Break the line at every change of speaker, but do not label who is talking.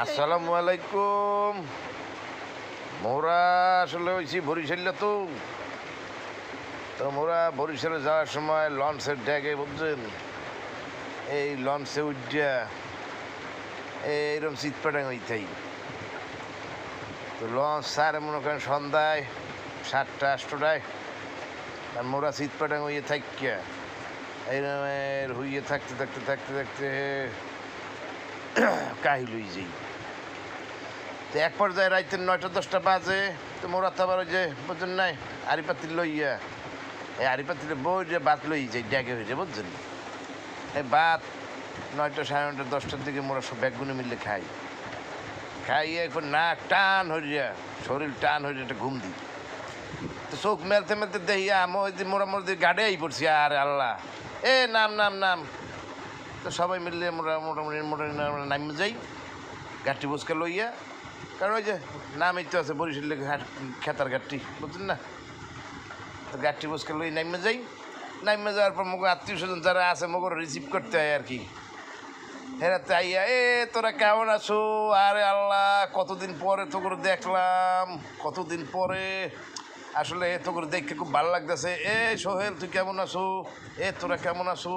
আসসালামু আলাইকুম। মোরা আসলে হয়েছি বরিশালে, তো মোরা বরিশালে যাওয়ার সময় লঞ্চের ড্যাগে বুঝছেন, এই লঞ্চে উঠিয়া এইরকম চিৎপাটাং হইতাই। তো লঞ্চ স্যার মনে করেন সন্ধ্যায় 7টা 8টায়, আর মোরা চিৎপাটাং হইয়ে থাকিয়া এইরকমের হইয়ে থাকতে থাকতে থাকতে থাকতে কাহিল হয়ে যাই। তো এক পর্যায়ে রাইতের 9টা 10টা বাজে। তো মোরা তো আবার ওই যে বুঝছেন নাই আড়িপাতিল লইয়া, এই আড়িপাতিলে বই যে ভাত লই যাই ড্যাগে হয়েছে বুঝছেন। এই ভাত 9টা 9:30 10টার দিকে মোরা সব ব্যাগগুলো মিললে খাইয়ে এখন নাক টান হইয়া, শরীর টান হইয়া একটা ঘুম দিই। তো চোখ মেলতে মেলতে দেখি ওই যে মোটামুটি গাড়ে আই পড়ছি। আর আল্লাহ, নাম নাম নাম। তো সবাই মিললে মোটামুটি নামে যাই গাড়ি বসকে লইয়া, কারণ ওই যে নামই তো আছে বরিশাল খেতার গাড়ি বুঝছেন না। তো গাড়ি বসকে লই নামে যাই। নামে যাওয়ার পর মগো আত্মীয় স্বজন যারা আছে মগর রিসিভ করতে হয় আর কি। হেরাতে আইয়া তোরা কেমন আছো? আরে আল্লাহ, কতদিন পরে তো করে দেখলাম, কতদিন পরে আসলে তো করে দেখতে খুব ভালো লাগতেছে। সোহেল তুই কেমন আছো? তোরা কেমন আছো?